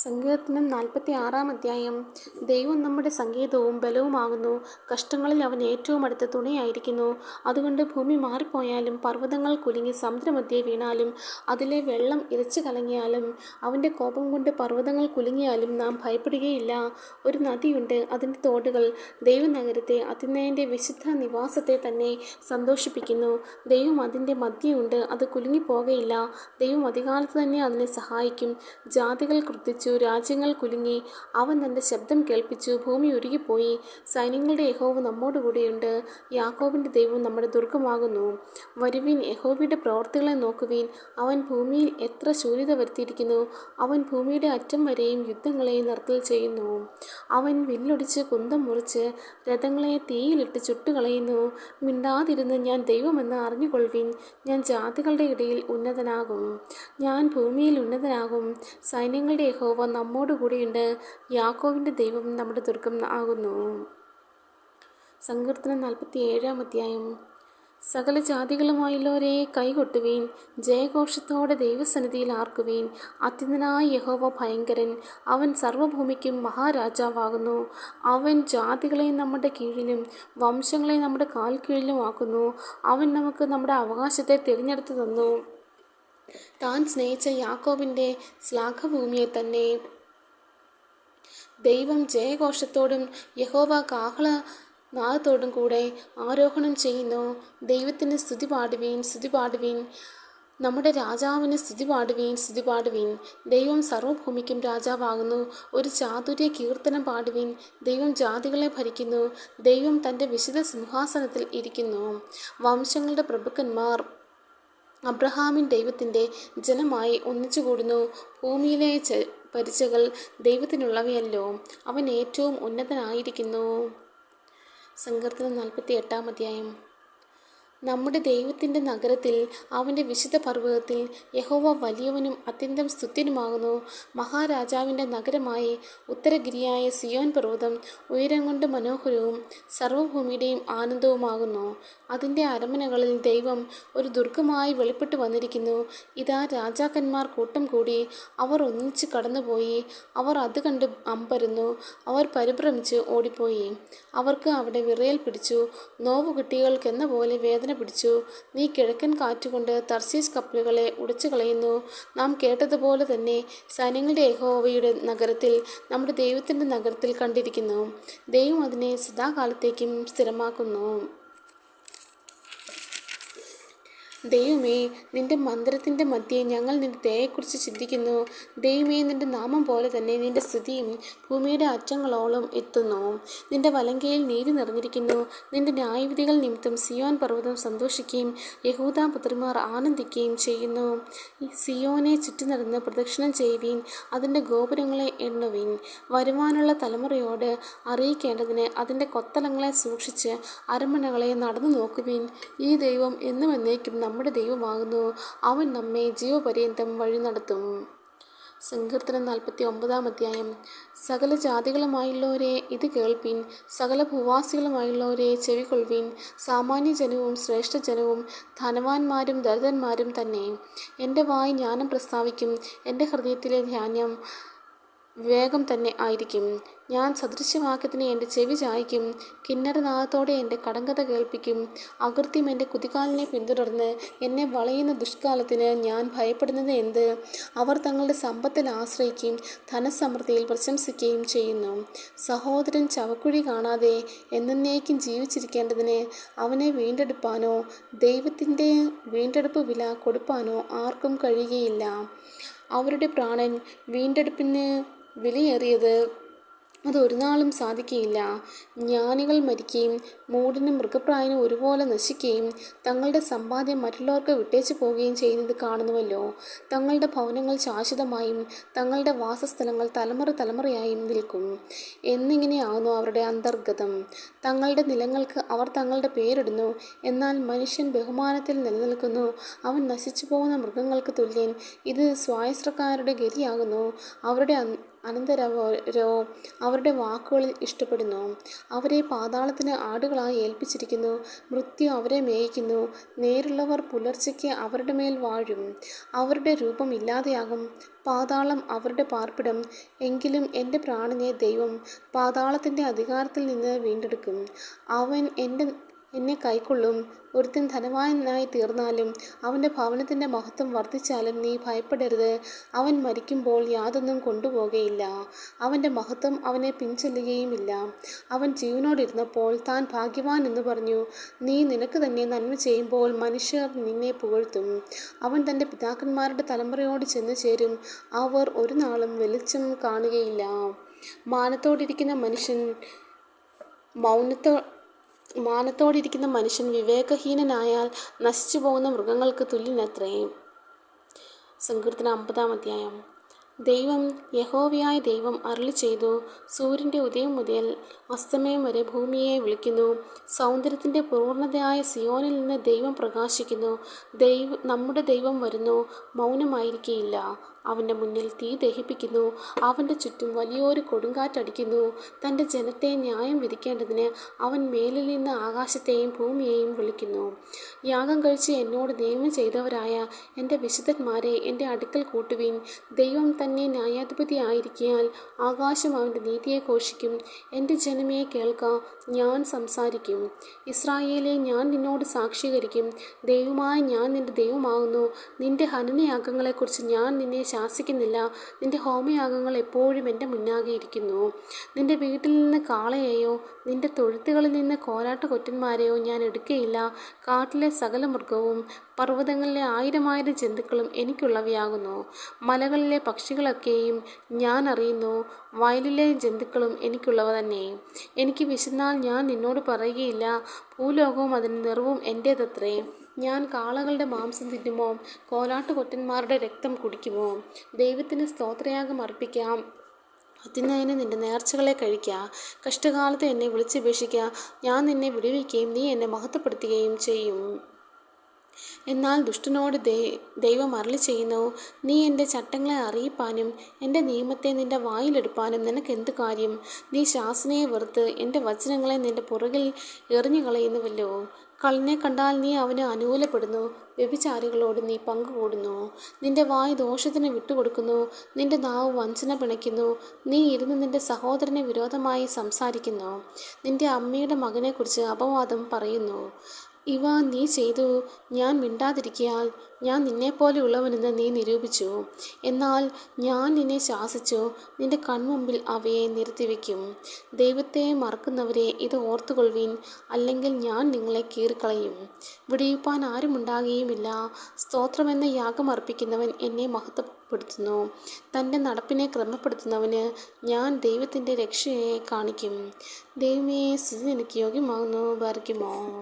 സങ്കീർത്തനം 46 ദൈവം നമ്മുടെ സങ്കേതവും ബലവുമാകുന്നു. കഷ്ടങ്ങളിൽ അവൻ ഏറ്റവും അടുത്ത തുണയായിരിക്കുന്നു. അതുകൊണ്ട് ഭൂമി മാറിപ്പോയാലും പർവ്വതങ്ങൾ കുലുങ്ങി സമുദ്രമധ്യേ വീണാലും അതിലെ വെള്ളം ഇരച്ചു കലങ്ങിയാലും അവൻ്റെ കോപം കൊണ്ട് പർവ്വതങ്ങൾ കുലുങ്ങിയാലും നാം ഭയപ്പെടുകയില്ല. ഒരു നദിയുണ്ട്, അതിൻ്റെ തോടുകൾ ദൈവനഗരത്തെ, അത്യുന്നതൻ്റെ വിശുദ്ധ നിവാസത്തെ തന്നെ സന്തോഷിപ്പിക്കുന്നു. ദൈവം അതിൻ്റെ മധ്യയുണ്ട്, അത് കുലുങ്ങിപ്പോകയില്ല. ദൈവം അതികാലത്ത് തന്നെ അതിനെ സഹായിക്കും. ജാതികൾ ക്രുദ്ധിച്ചു, രാജ്യങ്ങൾ കുലുങ്ങി. അവൻ തൻ്റെ ശബ്ദം കേൾപ്പിച്ചു, ഭൂമി ഉരുകിപ്പോയി. സൈന്യങ്ങളുടെ യഹോവ നമ്മോടുകൂടെയുണ്ട്. യാക്കോബിൻ്റെ ദൈവം നമ്മുടെ ദുർഗമാകുന്നു. വരുവിൻ, യഹോവയുടെ പ്രവൃത്തികളെ നോക്കുവിൻ. അവൻ ഭൂമിയിൽ എത്ര ശൂന്യത വരുത്തിയിരിക്കുന്നു. അവൻ ഭൂമിയുടെ അറ്റം വരെയും യുദ്ധങ്ങളെ നിർത്തൽ ചെയ്യുന്നു. അവൻ വില്ലൊടിച്ച് കുന്തം മുറിച്ച് രഥങ്ങളെ തീയിലിട്ട് ചുട്ടുകളയുന്നു. മിണ്ടാതിരുന്ന് ഞാൻ ദൈവമെന്ന് അറിഞ്ഞുകൊള്ളുവിൻ. ഞാൻ ജാതികളുടെ ഇടയിൽ ഉന്നതനാകും, ഞാൻ ഭൂമിയിൽ ഉന്നതനാകും. സൈന്യങ്ങളുടെ യഹോവ നമ്മോടുകൂടെയുണ്ട്. യാക്കോബിൻ്റെ ദൈവം നമ്മുടെ ദുർഗം ആകുന്നു. സങ്കീർത്തനം 47 സകല ജാതികളുമായുള്ളവരെ കൈകൊട്ടുവീൻ, ജയഘോഷത്തോടെ ദൈവസന്നിധിയിൽ ആർക്കുവീൻ. അത്യുന്നതനായ യഹോവ ഭയങ്കരൻ, അവൻ സർവ്വഭൂമിക്കും മഹാരാജാവാകുന്നു. അവൻ ജാതികളെ നമ്മുടെ കീഴിലും വംശങ്ങളെ നമ്മുടെ കാൽ കീഴിലും ആക്കുന്നു. അവൻ നമുക്ക് നമ്മുടെ അവകാശത്തെ തിരഞ്ഞെടുത്തു തന്നു, താൻ സ്നേഹിച്ച യാക്കോബിൻ്റെ ശ്ലാഘഭൂമിയെ തന്നെ. ദൈവം ജയഘോഷത്തോടും യഹോവ കാഹളനാദത്തോടും കൂടെ ആരോഹണം ചെയ്യുന്നു. ദൈവത്തിന് സ്തുതി പാടുവീൻ, സ്തുതി പാടുവീൻ. നമ്മുടെ രാജാവിന് സ്തുതി പാടുവീൻ, സ്തുതി പാടുവീൻ. ദൈവം സർവ്വഭൂമിക്കും രാജാവാകുന്നു. ഒരു ചാതുര്യ കീർത്തനം പാടുവീൻ. ദൈവം ജാതികളെ ഭരിക്കുന്നു. ദൈവം തൻ്റെ വിശുദ്ധ സിംഹാസനത്തിൽ ഇരിക്കുന്നു. വംശങ്ങളുടെ പ്രഭുക്കന്മാർ അബ്രഹാമിൻ ദൈവത്തിൻ്റെ ജനമായി ഒന്നിച്ചുകൂടുന്നു. ഭൂമിയിലെ പരിചകൾ ദൈവത്തിനുള്ളവയല്ലോ, അവൻ ഏറ്റവും ഉന്നതനായിരിക്കുന്നു. സങ്കീർത്തനം 48 നമ്മുടെ ദൈവത്തിൻ്റെ നഗരത്തിൽ, അവൻ്റെ വിശുദ്ധ പർവ്വതത്തിൽ യഹോവ വലിയവനും അത്യന്തം സ്തുത്യനുമാകുന്നു. മഹാരാജാവിൻ്റെ നഗരമായി ഉത്തരഗിരിയായ സിയോൻ പർവ്വതം ഉയരം കൊണ്ട് മനോഹരവും സർവ്വഭൂമിയുടെയും ആനന്ദവുമാകുന്നു. അതിൻ്റെ അരമനകളിൽ ദൈവം ഒരു ദുർഗമായി വെളിപ്പെട്ടു വന്നിരിക്കുന്നു. ഇതാ, രാജാക്കന്മാർ കൂട്ടം കൂടി, അവർ ഒന്നിച്ച് കടന്നുപോയി. അവർ അത് കണ്ട് അമ്പരന്നു, അവർ പരിഭ്രമിച്ച് ഓടിപ്പോയി. അവർക്ക് അവിടെ വിറയൽ പിടിച്ചു, നോവുകുട്ടികൾക്കെന്ന പോലെ വേദന പിടിച്ചു. നീ കിഴക്കൻ കാറ്റുകൊണ്ട് തർശീശ് കപ്പലുകളെ ഉടച്ചു കളയുന്നു. നാം കേട്ടതുപോലെ തന്നെ സൈന്യങ്ങളുടെ യഹോവയുടെ നഗരത്തിൽ, നമ്മുടെ ദൈവത്തിൻ്റെ നഗരത്തിൽ കണ്ടിരിക്കുന്നു. ദൈവം അതിനെ സദാകാലത്തേക്കും സ്ഥിരമാക്കുന്നു. ദൈവമേ, നിന്റെ മന്ദിരത്തിൻ്റെ മധ്യേ ഞങ്ങൾ നിന്റെ ദയയെക്കുറിച്ച് ചിന്തിക്കുന്നു. ദൈവമേ, നിന്റെ നാമം പോലെ തന്നെ നിന്റെ സ്തുതിയും ഭൂമിയുടെ അറ്റങ്ങളോളം എത്തുന്നു. നിന്റെ വലങ്കയിൽ നീതി നിറഞ്ഞിരിക്കുന്നു. നിന്റെ ന്യായവിധികൾ നിമിത്തം സിയോൻ പർവ്വതം സന്തോഷിക്കുകയും യഹൂദാ പുത്രിമാർ ആനന്ദിക്കുകയും ചെയ്യുന്നു. സിയോനെ ചുറ്റി നടന്ന് പ്രദക്ഷിണം ചെയ്യുവീൻ, അതിൻ്റെ ഗോപുരങ്ങളെ എണ്ണുവീൻ. വരുവാനുള്ള തലമുറയോട് അറിയിക്കേണ്ടതിന് അതിൻ്റെ കൊത്തളങ്ങളെ സൂക്ഷിച്ച് അരമനകളെ നടന്നു നോക്കുവീൻ. ഈ ദൈവം എന്നും എന്നേക്കും നമ്മുടെ ദൈവമാകുന്നു. അവൻ നമ്മെ ജീവപര്യന്തം വഴി നടത്തും. സങ്കീർത്തനം 49 സകല ജാതികളുമായുള്ളവരെ ഇത് കേൾപ്പിൻ, സകല ഭൂവാസികളുമായുള്ളവരെ ചെവികൊള്ളുവിൻ. സാമാന്യജനവും ശ്രേഷ്ഠജനവും ധനവാന്മാരും ദരിദ്രന്മാരും തന്നെ. എൻ്റെ വായ് ജ്ഞാനം പ്രസ്താവിക്കും, എൻ്റെ ഹൃദയത്തിലെ ധ്യാനം വിവേകം തന്നെ ആയിരിക്കും. ഞാൻ സദൃശവാക്യത്തിന് എൻ്റെ ചെവി ചായ്ക്കും, കിന്നരനാദത്തോടെ എൻ്റെ കടങ്കഥ കേൾപ്പിക്കും. അകൃത്യം എൻ്റെ കുതികാലിനെ പിന്തുടർന്ന് എന്നെ വളയുന്ന ദുഷ്കാലത്തിന് ഞാൻ ഭയപ്പെടുന്നത് എന്ത്? അവർ തങ്ങളുടെ സമ്പത്തിൽ ആശ്രയിക്കുകയും ധനസമൃദ്ധിയിൽ പ്രശംസിക്കുകയും ചെയ്യുന്നു. സഹോദരൻ ശവക്കുഴി കാണാതെ എന്നേക്കും ജീവിച്ചിരിക്കേണ്ടതിന് അവനെ വീണ്ടെടുപ്പാനോ ദൈവത്തിൻ്റെ വീണ്ടെടുപ്പ് വില കൊടുപ്പാനോ ആർക്കും കഴിയുകയില്ല. അവരുടെ പ്രാണൻ വീണ്ടെടുപ്പിന് വിലയേറിയത്, അതൊരു നാളും സാധിക്കുകയില്ല. ജ്ഞാനികൾ മരിക്കുകയും മൂഢനും മൃഗപ്രായനും ഒരുപോലെ നശിക്കുകയും തങ്ങളുടെ സമ്പാദ്യം മറ്റുള്ളവർക്ക് വിട്ടേച്ചു പോവുകയും ചെയ്യുന്നത് കാണുന്നുവല്ലോ. തങ്ങളുടെ ഭവനങ്ങൾ ശാശ്വതമായും തങ്ങളുടെ വാസസ്ഥലങ്ങൾ തലമുറ തലമുറയായും നിൽക്കും എന്നിങ്ങനെയാകുന്നു അവരുടെ അന്തർഗതം. തങ്ങളുടെ നിലങ്ങൾക്ക് അവർ തങ്ങളുടെ പേരിടുന്നു. എന്നാൽ മനുഷ്യൻ ബഹുമാനത്തിൽ നിലനിൽക്കുന്നു. അവൻ നശിച്ചു പോകുന്ന മൃഗങ്ങൾക്ക് തുല്യൻ. ഇത് സ്വായസ്ത്രക്കാരുടെ ഗതിയാകുന്നു. അവരുടെ അനന്തരവരോ അവരുടെ വാക്കുകളിൽ ഇഷ്ടപ്പെടുന്നു. അവരെ പാതാളത്തിന് ആടുകളായി ഏൽപ്പിച്ചിരിക്കുന്നു. മൃത്യു അവരെ മേയിക്കുന്നു. നേരുള്ളവർ പുലർച്ചയ്ക്ക് അവരുടെ മേൽ വാഴും. അവരുടെ രൂപം ഇല്ലാതെയാകും. പാതാളം അവരുടെ പാർപ്പിടം. എങ്കിലും എൻ്റെ പ്രാണനെ ദൈവം പാതാളത്തിൻ്റെ അധികാരത്തിൽ നിന്ന് വീണ്ടെടുക്കും. അവൻ എന്നെ കൈക്കൊള്ളും. ഒരുത്തൻ ധനവാനായി തീർന്നാലും അവൻ്റെ ഭവനത്തിൻ്റെ മഹത്വം വർദ്ധിച്ചാലും നീ ഭയപ്പെടരുത്. അവൻ മരിക്കുമ്പോൾ യാതൊന്നും കൊണ്ടുപോകുകയില്ല. അവൻ്റെ മഹത്വം അവനെ പിൻചെല്ലുകയുമില്ല. അവൻ ജീവനോടിരുന്നപ്പോൾ താൻ ഭാഗ്യവാൻ എന്ന് പറഞ്ഞു. നീ നിനക്ക് തന്നെ നന്മ ചെയ്യുമ്പോൾ മനുഷ്യർ നിന്നെ പുകഴ്ത്തും. അവൻ തൻ്റെ പിതാക്കന്മാരുടെ തലമുറയോട് ചെന്ന് ചേരും. അവർ ഒരു നാളും വെളിച്ചം കാണുകയില്ല. മാനത്തോടിരിക്കുന്ന മനുഷ്യൻ വിവേകഹീനനായാൽ നശിച്ചു പോകുന്ന മൃഗങ്ങൾക്ക് തുല്യനത്രേ. സങ്കീർത്തനം 50-ാം അധ്യായം. ദൈവം യഹോവയായ ദൈവം അരുളിച്ചെയ്തു. സൂര്യൻ്റെ ഉദയം മുതൽ അസ്തമയം വരെ ഭൂമിയെ വിളിക്കുന്നു. സൗന്ദര്യത്തിൻ്റെ പൂർണ്ണതയായ സിയോനിൽ നിന്ന് ദൈവം പ്രകാശിക്കുന്നു. നമ്മുടെ ദൈവം വരുന്നു, മൗനമായിരിക്കുകയില്ല. അവൻ്റെ മുന്നിൽ തീ ദഹിപ്പിക്കുന്നു. അവൻ്റെ ചുറ്റും വലിയൊരു കൊടുങ്കാറ്റടിക്കുന്നു. തൻ്റെ ജനത്തെ ന്യായം വിധിക്കേണ്ടതിന് അവൻ മേലിൽ നിന്ന് ആകാശത്തെയും ഭൂമിയെയും വിളിക്കുന്നു. യാഗം കഴിച്ച് എന്നോട് നിയമം ചെയ്തവരായ എൻ്റെ വിശുദ്ധന്മാരെ എൻ്റെ അടുക്കൽ കൂട്ടുവിൻ. ദൈവം തന്നെ ന്യായാധിപതിയായിരിക്കയാൽ ആകാശം അവൻ്റെ നീതിയെ ഘോഷിക്കും. എൻ്റെ ജനമേ കേൾക്ക, ഞാൻ സംസാരിക്കും. ഇസ്രായേലേ, ഞാൻ നിന്നോട് സാക്ഷീകരിക്കും. ദൈവമായ ഞാൻ നിൻ്റെ ദൈവമാകുന്നു. നിൻ്റെ ഹനനയാഗങ്ങളെക്കുറിച്ച് ഞാൻ നിന്നെ ശാസിക്കുന്നില്ല. നിൻ്റെ ഹോമയാഗങ്ങൾ എപ്പോഴും എൻ്റെ മുന്നാകെ ഇരിക്കുന്നു. നിൻ്റെ വീട്ടിൽ നിന്ന് കാളയെയോ നിൻ്റെ തൊഴുത്തുകളിൽ നിന്ന് കോലാട്ടുകൊറ്റന്മാരെയോ ഞാൻ എടുക്കുകയില്ല. കാട്ടിലെ സകല മൃഗവും പർവ്വതങ്ങളിലെ 1000 ജന്തുക്കളും എനിക്കുള്ളവയാകുന്നു. മലകളിലെ പക്ഷികളൊക്കെയും ഞാൻ അറിയുന്നു. വയലിലെ ജന്തുക്കളും എനിക്കുള്ളവ തന്നെ. എനിക്ക് വിശന്നാൽ ഞാൻ നിന്നോട് പറയുകയില്ല. ഭൂലോകവും അതിൻ്റെ നിറവും എൻ്റേതത്രേ. ഞാൻ കാളകളുടെ മാംസം തിന്നുമോ? കോലാട്ടുകൊറ്റന്മാരുടെ രക്തം കുടിക്കുമോ? ദൈവത്തിന് സ്തോത്രയാഗം അർപ്പിക്കാം. അത്യുന്നതന് നിന്റെ നേർച്ചകളെ കഴിക്കുക. കഷ്ടകാലത്ത് എന്നെ വിളിച്ചപേക്ഷിക്കുക. ഞാൻ നിന്നെ വിടുവിക്കുകയും നീ എന്നെ മഹത്വപ്പെടുത്തുകയും ചെയ്യും. എന്നാൽ ദുഷ്ടനോട് ദൈവം അരുളിച്ചെയ്യുന്നു. നീ എൻ്റെ ചട്ടങ്ങളെ അറിയിപ്പാനും എൻ്റെ നിയമത്തെ നിൻ്റെ വായിലെടുപ്പാനും നിനക്കെന്ത് കാര്യം? നീ ശാസനയെ വെറുത്ത് എൻ്റെ വചനങ്ങളെ നിൻ്റെ പുറകിൽ എറിഞ്ഞു കളയുന്നുവല്ലോ. കള്ളനെ കണ്ടാൽ നീ അവന് അനുകൂലപ്പെടുന്നു. വ്യഭിചാരികളോട് നീ പങ്കുകൂടുന്നു. നിന്റെ വായ് ദോഷത്തിന് വിട്ടുകൊടുക്കുന്നു. നിന്റെ നാവ് വഞ്ചന പിണയ്ക്കുന്നു. നീ ഇരുന്ന് നിന്റെ സഹോദരന് വിരോധമായി സംസാരിക്കുന്നു. നിന്റെ അമ്മയുടെ മകനെക്കുറിച്ച് അപവാദം പറയുന്നു. ഇവ നീ ചെയ്തു. ഞാൻ മിണ്ടാതിരിക്കയാൽ ഞാൻ നിന്നെപ്പോലെയുള്ളവനെന്ന് നീ നിരൂപിച്ചു. എന്നാൽ ഞാൻ നിന്നെ ശാസിച്ചു. നിന്റെ കൺമുമ്പിൽ അവയെ നിർത്തിവെക്കും. ദൈവത്തെ മറക്കുന്നവരെ ഇത് ഓർത്തുകൊള്ളുവിൻ, അല്ലെങ്കിൽ ഞാൻ നിങ്ങളെ കീറിക്കളയും. വിടിയിപ്പാൻ ആരുമുണ്ടാകുകയുമില്ല. സ്തോത്രമെന്ന യാഗം അർപ്പിക്കുന്നവൻ എന്നെ മഹത്വപ്പെടുത്തുന്നു. തൻ്റെ നടപ്പിനെ ക്രമപ്പെടുത്തുന്നവന് ഞാൻ ദൈവത്തിൻ്റെ രക്ഷയെ കാണിക്കും. ദൈവമേ, സ്തുതി നിനക്ക് യോഗ്യമാകുന്നു. ബാരക്കുമോർ.